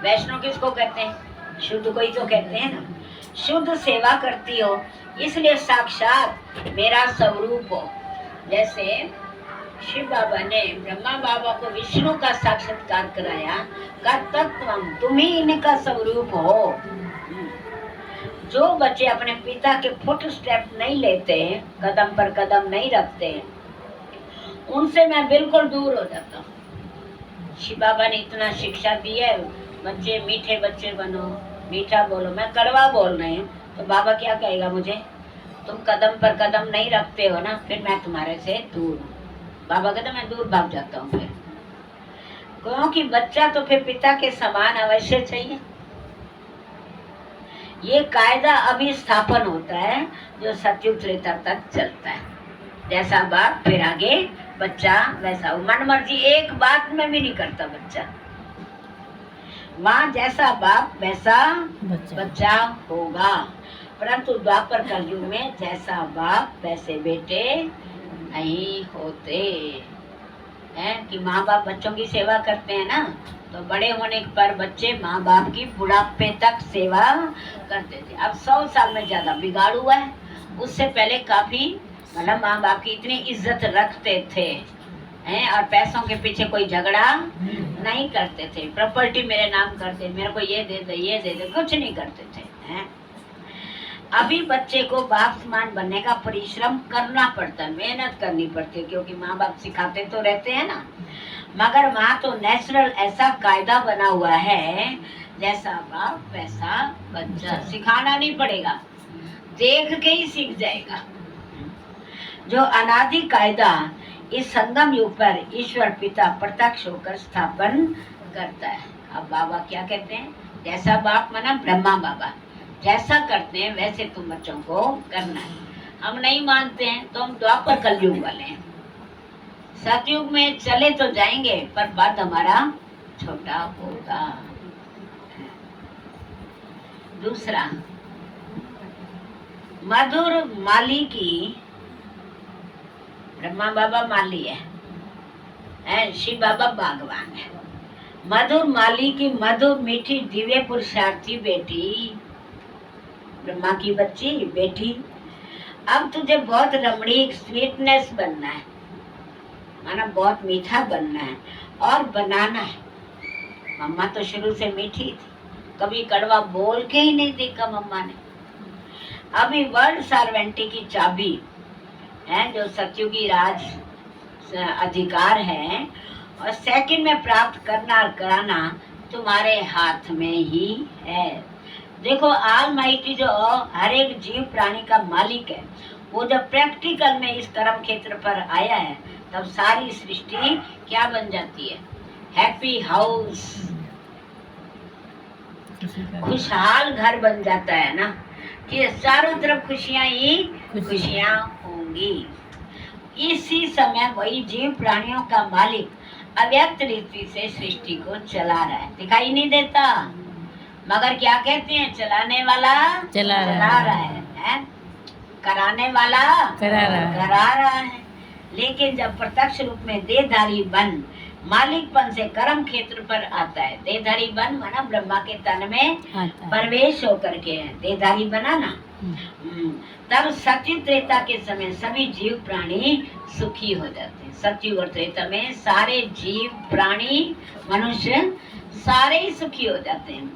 वैष्णव किसको कहते हैं? शुद्ध को ही तो कहते हैं ना। शुद्ध सेवा करती हो इसलिए साक्षात मेरा स्वरूप हो। जैसे शिव बाबा ने ब्रह्मा बाबा को विष्णु का साक्षात्कार कराया, का तत्वम तुम ही इनका स्वरूप हो। जो बच्चे अपने पिता के फुट स्टेप नहीं लेते, कदम पर कदम नहीं रखते, उनसे मैं बिल्कुल दूर हो जाता हूँ। शिव बाबा ने इतना शिक्षा दी है, बच्चे मीठे बच्चे बनो, मीठा बोलो। मैं कड़वा बोल रही हूँ तो बाबा क्या कहेगा मुझे? तुम कदम पर कदम नहीं रखते हो ना, फिर मैं तुम्हारे से दूर हूँ। बाबा कहते मैं दूर भाग जाता हूँ फिर, क्योंकि बच्चा तो फिर पिता के समान अवश्य चाहिए। ये कायदा अभी स्थापन होता है जो सतयुग त्रेता तक चलता है। जैसा बाप फिर आगे बच्चा वैसा। मन मर्जी एक बात में भी नहीं करता बच्चा। वहाँ जैसा बाप वैसा बच्चा होगा। परंतु द्वापर कलयुग में जैसा बाप वैसे बेटे नहीं होते हैं। कि माँ बाप बच्चों की सेवा करते हैं ना, तो बड़े होने पर बच्चे माँ बाप की बुढ़ापे तक सेवा करते थे। अब 100 साल में ज्यादा बिगाड़ हुआ है। उससे पहले काफी मतलब माँ बाप की इतनी इज्जत रखते थे हैं, और पैसों के पीछे कोई झगड़ा नहीं करते थे। प्रॉपर्टी मेरे नाम करते, मेरे को ये दे दे ये दे दे, कुछ नहीं करते थे हैं। अभी बच्चे को बाप समान बनने का परिश्रम करना पड़ता है, मेहनत करनी पड़ती है, क्योंकि माँ बाप सिखाते तो रहते हैं ना। मगर वहाँ तो नेचुरल ऐसा कायदा बना हुआ है, जैसा बाप वैसा बच्चा। सिखाना नहीं पड़ेगा, देख के ही सीख जाएगा। जो अनादि कायदा इस संगम युग पर ईश्वर पिता प्रत्यक्ष होकर स्थापन करता है। अब बाबा क्या कहते हैं? जैसा बाप माना ब्रह्मा बाबा जैसा करते हैं वैसे तुम बच्चों को करना है। हम नहीं मानते हैं तो हम द्वापर कलयुग वाले हैं। सतयुग में चले तो जाएंगे पर बाद हमारा छोटा होगा। दूसरा, मधुर माली की, ब्रह्मा बाबा माली है, शिव बाबा बागवान है। मधुर माली की मधुर मीठी दिव्य पुरुषार्थी बेटी, ब्रह्मा की बच्ची बेटी, अब तुझे बहुत रमणीक स्वीटनेस बनना है, माना बहुत मीठा बनना है और बनाना है। मम्मा तो शुरू से मीठी थी, कभी कड़वा बोल के ही नहीं देखा मम्मा ने। अभी वर्ल्ड सर्वेंटी की चाबी है जो सतयुगी राज अधिकार है, और सेकंड में प्राप्त करना और कराना तुम्हारे हाथ में ही है। देखो ऑलमाइटी जो हर एक जीव प्राणी का मालिक है, वो जब प्रैक्टिकल में इस कर्म क्षेत्र पर आया है तब सारी सृष्टि क्या बन जाती है? हैप्पी हाउस, खुशहाल घर बन जाता है ना, कि चारों तरफ खुशियां ही खुशियां होंगी। इसी समय वही जीव प्राणियों का मालिक अव्यक्त रीति से सृष्टि को चला रहा है। दिखाई नहीं देता, मगर क्या कहते हैं? चलाने वाला चला रहा है, कराने वाला करा रहा है। लेकिन जब प्रत्यक्ष रूप में देहधारी बन मालिकपन से कर्म क्षेत्र पर आता है, देहधारी बन माना ब्रह्मा के तन में प्रवेश होकर के देहधारी बना ना, तब सत्य त्रेता के समय सभी जीव प्राणी सुखी हो जाते हैं। सत्युग और त्रेता में सारे जीव प्राणी मनुष्य सारे ही सुखी हो जाते हैं।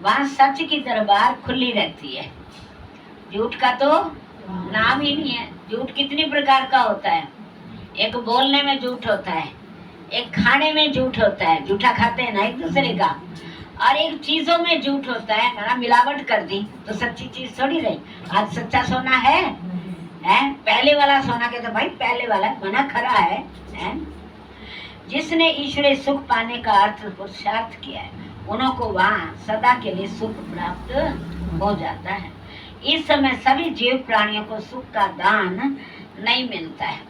वहाँ सच की दरबार खुली रहती है, झूठ का तो नाम ही नहीं है। झूठ कितनी प्रकार का होता है? एक बोलने में झूठ होता है, एक खाने में झूठ होता है, झूठा खाते हैं ना एक दूसरे का, और एक चीजों में झूठ होता है ना, मिलावट कर दी तो सच्ची चीज थोड़ी रही। आज सच्चा सोना है? पहले वाला सोना के तो भाई पहले वाला मना खरा है। जिसने ईश्वरीय सुख पाने का अर्थ पुरुषार्थ किया है, उन्हों को वहाँ सदा के लिए सुख प्राप्त हो जाता है। इस समय सभी जीव प्राणियों को सुख का दान नहीं मिलता है।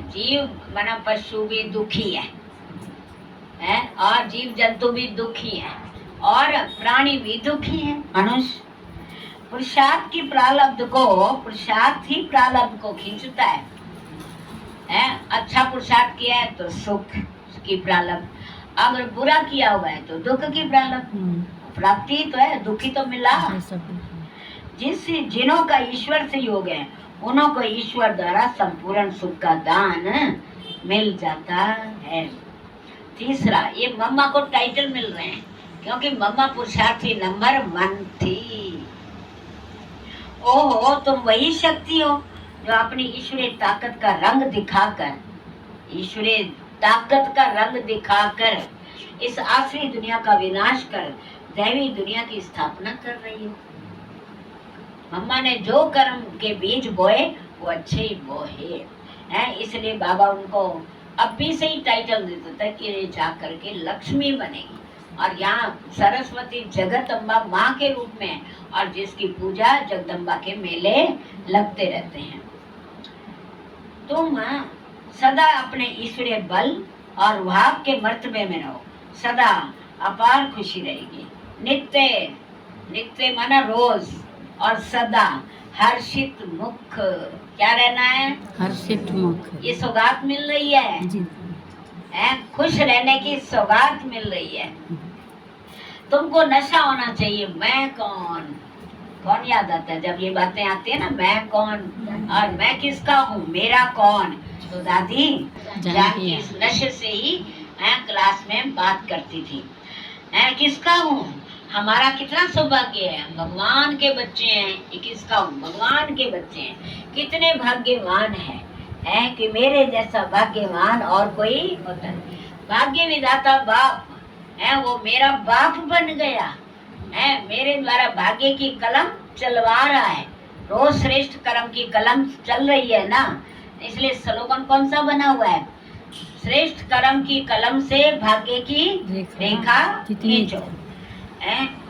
जीव माना पशु भी दुखी है, और जीव जंतु भी दुखी है, और प्राणी भी दुखी है। मनुष्य पुरुषार्थ की प्रारब्ध को, पुरुषार्थ ही प्रारब्ध को खींचता है। अच्छा पुरुषार्थ किया है तो सुख की प्रारब्ध, अगर बुरा किया हुआ है तो दुख की प्राप्ति तो है, दुखी तो मिला। जिन्हों का ईश्वर से योग है उन्हों को ईश्वर द्वारा संपूर्ण सुख का दान मिल जाता है। तीसरा, ये मम्मा को टाइटल मिल रहे हैं क्योंकि मम्मा पुरुषार्थी नंबर 1 थी। ओहो, तुम वही शक्ति हो जो अपनी ईश्वरीय ताकत का रंग दिखाकर, ईश्वरीय ताकत का रंग दिखाकर इस आसरी दुनिया का विनाश कर दैवी दुनिया की स्थापना कर रही हो। मम्मा ने जो कर्म के बीज बोए वो अच्छे ही बोए हैं, इसलिए बाबा उनको अभी से ही टाइटल देता था कि ये जा करके लक्ष्मी बनेगी और यहाँ सरस्वती जगत अम्बा माँ के रूप में, और जिसकी पूजा जगदम्बा के मेले लगते रहते हैं। तुम सदा अपने ईश्वरीय बल और भाव के मर्तबे में रहो, सदा अपार खुशी रहेगी। नित्य नित्य माना रोज, और सदा हर्षित मुख, क्या रहना है? हर्षित मुख। ये सौगात मिल रही है जी। खुश रहने की सौगात मिल रही है। तुमको नशा होना चाहिए, मैं कौन, कौन याद आता है जब ये बातें आती है ना, मैं कौन और मैं किसका हूँ, मेरा कौन। तो दादी जानकी इस नशे से ही क्लास में बात करती थी। किसका हूँ, हमारा कितना सौभाग्य है, भगवान के बच्चे हैं। ये किसका हूँ, भगवान के बच्चे हैं। कितने भाग्यवान है कि मेरे जैसा भाग्यवान और कोई होता है। भाग्य विधाता बाप है, वो मेरा बाप बन गया है, मेरे द्वारा भाग्य की कलम चलवा रहा है। रोज श्रेष्ठ कर्म की कलम चल रही है ना, इसलिए स्लोगन कौन सा बना हुआ है? श्रेष्ठ कर्म की कलम से भाग्य की रेखा खींचो।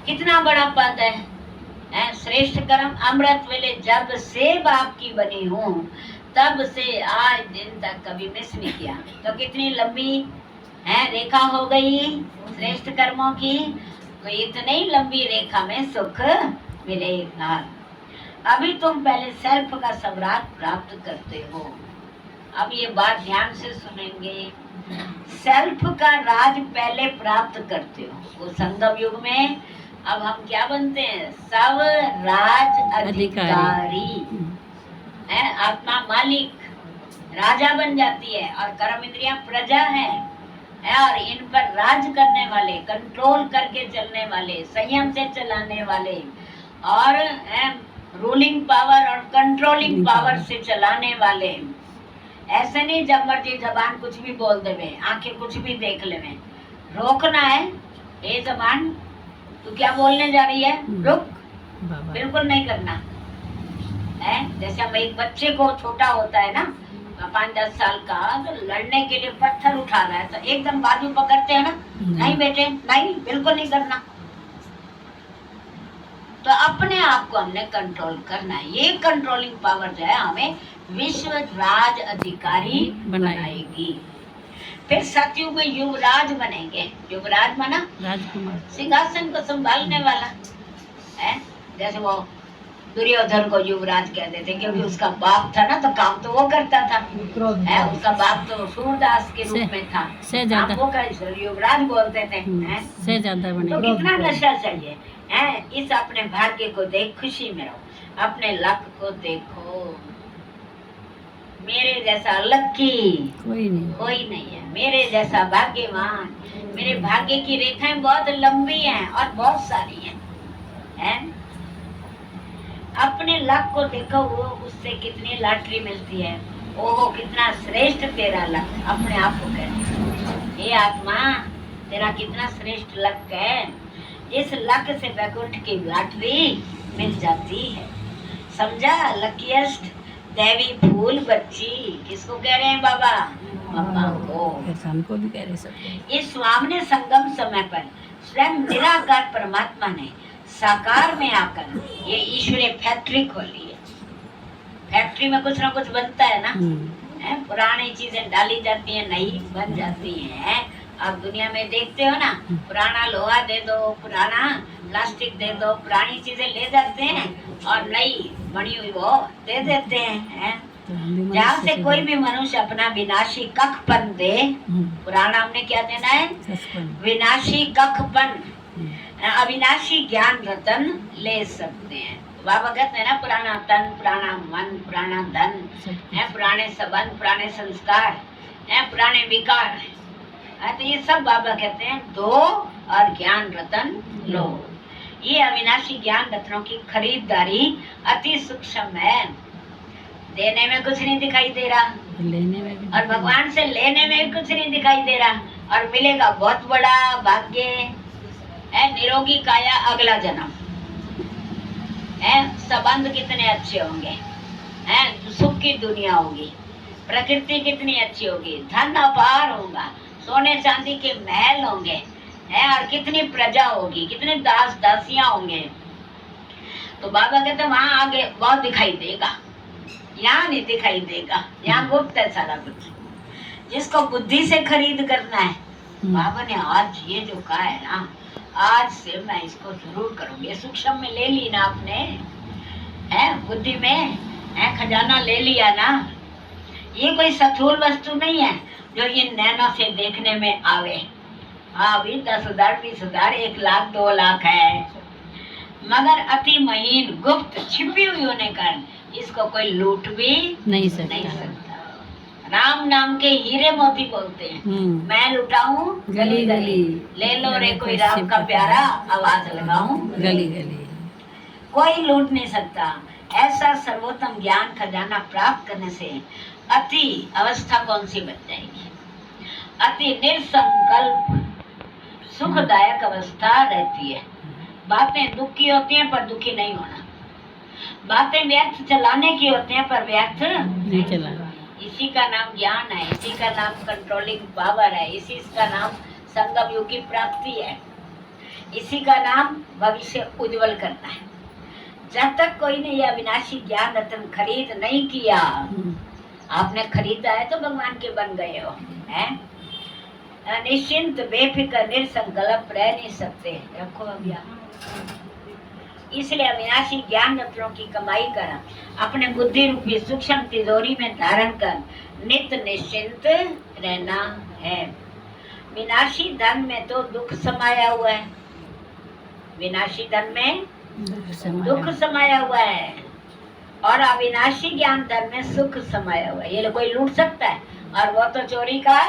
कितना बड़ा पद है, श्रेष्ठ कर्म अमृत वेले जब से बाप की बनी हूँ तब से आज दिन तक कभी मिस नहीं किया। तो कितनी लंबी रेखा हो गई श्रेष्ठ कर्मों की, तो इतनी लंबी रेखा में सुख मिलेगा। अभी तुम पहले सेल्फ का सम्राट प्राप्त करते हो। अब ये बात ध्यान से सुनेंगे, सेल्फ का राज पहले प्राप्त करते हो। वो संगम युग में अब हम क्या बनते हैं? सब राज अधिकारी है। आत्मा मालिक राजा बन जाती है और कर्म इंद्रियां प्रजा है और इन पर राज करने वाले, कंट्रोल करके चलने वाले, संयम से चलाने वाले और रूलिंग पावर और कंट्रोलिंग पावर से चलाने वाले। ऐसे नहीं जब मर्जी जबान कुछ भी बोल देवे, आंखें कुछ भी देख लेवे। रोकना है, ये जबान तू क्या बोलने जा रही है, रुक, बिल्कुल नहीं करना है। जैसे हम एक बच्चे को, छोटा होता है ना 5-10 साल का, तो लड़ने के लिए पत्थर उठा रहा है तो एकदम बाजू पकड़ते हैं ना, नहीं बेटे नहीं, बिल्कुल नहीं करना। तो अपने आप को हमने कंट्रोल करना है। ये कंट्रोलिंग पावर जो है हमें विश्व राज अधिकारी बनाएगी। फिर सतयुग में युवराज बनेंगे। युवराज माना राजकुमार, सिंहासन को संभालने वाला है। जैसे वो दुर्योधन को युवराज कह देते क्योंकि उसका बाप था ना, तो काम तो वो करता था है। उसका बाप तो सूरदास के रूप में था, वो का युवराज बोलते थे से ज्यादा बने। तो कितना नशा चाहिए है। इस अपने भाग्य को देख खुशी में रहो, अपने लक को देखो। मेरे जैसा लक्की कोई नहीं है, मेरे जैसा भाग्यवान। मेरे भाग्य की रेखाएं बहुत लंबी हैं और बहुत सारी हैं। अपने लक को देखो, वो उससे कितनी लॉटरी मिलती है। ओहो कितना श्रेष्ठ तेरा लक, अपने आप को कहते हे आत्मा तेरा कितना श्रेष्ठ लक है। इस लक से वैकुंठ की लॉटरी मिल जाती है। समझा? लकीएस्ट देवी फूल बच्ची किसको कह रहे हैं बाबा? मम्मा को। हमको भी कह रहे सब। इस स्वामने संगम समय पर स्वयं निराकार परमात्मा ने साकार में आकर ये ईश्वरीय फैक्ट्री खोली है। फैक्ट्री में कुछ ना कुछ बनता है ना, पुरानी चीजें डाली जाती हैं, नई बन जाती हैं। अब दुनिया में देखते हो ना, पुराना लोहा दे दो, पुराना प्लास्टिक दे दो, पुरानी चीजें ले जाते हैं और नई बनी हुई वो दे देते हैं। तो हम भी जहाँ मनुष्य से कोई भी मनुष्य अपना विनाशी कखपन दे, पुराण हमने क्या देना है? विनाशी कखपन, अविनाशी ज्ञान रतन ले सकते हैं। बाबा कहते हैं ना, पुराना तन, पुराना मन, पुराना धन है, पुराने संबंध, पुराने संस्कार है, पुराने विकार है, तो ये सब बाबा कहते हैं दो और ज्ञान रतन लो। ये अविनाशी ज्ञान रत्नों की खरीदारी अति सूक्ष्म है। देने में कुछ नहीं दिखाई दे रहा, लेने में भी, और भगवान से लेने में भी कुछ नहीं दिखाई दे रहा, और मिलेगा बहुत बड़ा भाग्य है, निरोगी काया, अगला जन्म है, संबंध कितने अच्छे होंगे हैं, सुख की दुनिया होगी, प्रकृति कितनी अच्छी होगी, धन अपार होगा, सोने चांदी के महल होंगे हैं, और कितनी प्रजा होगी, कितने दास दासियां होंगे। तो बाबा कहते हैं वहां आगे बहुत दिखाई देगा, यहाँ नहीं दिखाई देगा, यहाँ गुप्त है सारा कुछ। जिसको बुद्धि से खरीद करना है, बाबा ने आज ये जो कहा है ना, आज से मैं इसको जरूर करूंगी। सूक्ष्म में ले ली ना आपने, है बुद्धि में है, खजाना ले लिया ना। ये कोई स्थूल वस्तु नहीं है जो इन नैनों से देखने में आवे। हाँ अभी 10,000, 20,000, 1 लाख, 2 लाख है, मगर अति महीन गुप्त छिपी हुई होने कारण इसको कोई लूट भी नहीं सकता। राम नाम के हीरे मोती बोलते हैं, मैं लुटाऊं गली गली, ले लो रे कोई राम का प्यारा, आवाज लगाऊं गली गली, कोई लूट नहीं सकता। ऐसा सर्वोत्तम ज्ञान खजाना प्राप्त करने से अति अवस्था कौन सी बच जाएगी? अति निसंकल्प सुखदायक अवस्था रहती है। बातें दुख की होती हैं पर दुखी नहीं होना, बातें व्यर्थ चलाने की होती हैं पर व्यर्थ नहीं चलाना। इसी का नाम ज्ञान है, इसी का नाम कंट्रोलिंग पावर है, इसी का नाम संगम युग की प्राप्ति है, इसी का नाम भविष्य उज्जवल करना है। जब तक कोई ने यह अविनाशी ज्ञान रत्न खरीद नहीं किया, आपने खरीदा है तो भगवान के बन गए हो, हैं? निश्चिंत बेफिक्र निसंकल्प रह नहीं सकते। रखो अभी इसलिए अविनाशी ज्ञान रत्नों की कमाई कर अपने बुद्धि रूपी सूक्ष्म तिजोरी में धारण कर नित्य निश्चिंत रहना है। विनाशी धन में तो दुख समाया हुआ है, विनाशी धन में दुख समाया हुआ है, और अविनाशी ज्ञान धन में सुख समाया हुआ है। ये कोई लूट सकता है, और वो तो चोरी का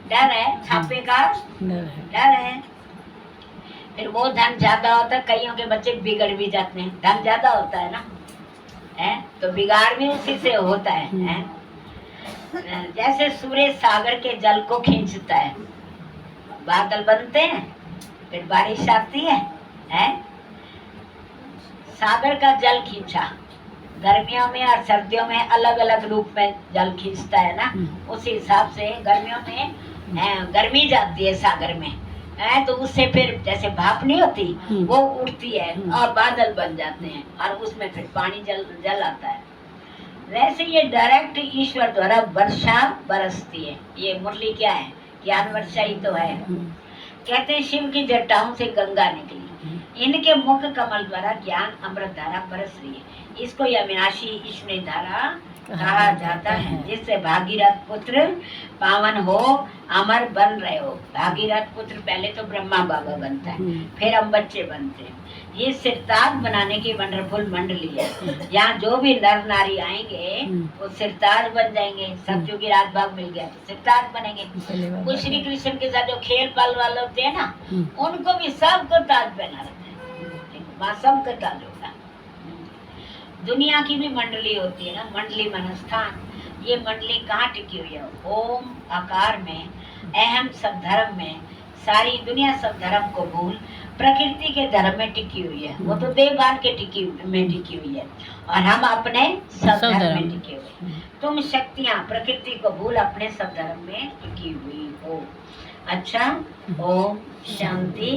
डर है, छापे का डर है। फिर वो धन ज्यादा होता है, कईयों के बच्चे बिगड़ भी जाते हैं, धन ज्यादा होता है ना, है तो बिगाड़ भी उसी से होता है। जैसे सूर्य सागर के जल को खींचता है, बादल बनते हैं, फिर बारिश आती है, सागर का जल खींचा, गर्मियों में और सर्दियों में अलग अलग रूप में जल खींचता है ना, उसी हिसाब से गर्मियों में गर्मी जाती है सागर में, तो उससे फिर जैसे भाप नहीं होती वो उड़ती है और बादल बन जाते हैं, और उसमें फिर पानी जल आता है। वैसे ये डायरेक्ट ईश्वर द्वारा वर्षा बरसती है। ये मुरली क्या है? ज्ञान वर्षा ही तो है। कहते हैं शिव की जटाओं से गंगा निकली, इनके मुख कमल द्वारा ज्ञान अमृत धारा बरस रही है। इसको यह अविनाशी ईश्वरी धारा कहा जाता है, जिससे भागीरथ पुत्र पावन हो, अमर बन रहे हो। भागीरथ पुत्र पहले तो ब्रह्मा बाबा बनता है, फिर हम बच्चे बनते हैं। ये सिरताज बनाने की वंडरफुल मंडली है। यहाँ जो भी नर नारी आएंगे वो सिरताज बन जाएंगे। सतयुगी राज भाग मिल गया तो सिरताज बनेंगे। कुछ श्री कृष्ण के साथ जो खेल पाल वाले होते हैं ना, उनको भी सबको ताज पहना रहता है, वहाँ सबको ताज होता है। दुनिया की भी मंडली होती है ना, मंडली मनस्थान। ये मंडली कहाँ टिकी हुई है? ओम आकार में, अहम सब धर्म में। सारी दुनिया सब धर्म को भूल प्रकृति के धर्म में टिकी हुई है। वो तो देवगान के टिकी हुई है, और हम अपने सब धर्म में टिके हुए। तुम शक्तियाँ प्रकृति को भूल अपने सब धर्म में टिकी हुई हो। अच्छा, ओम शांति।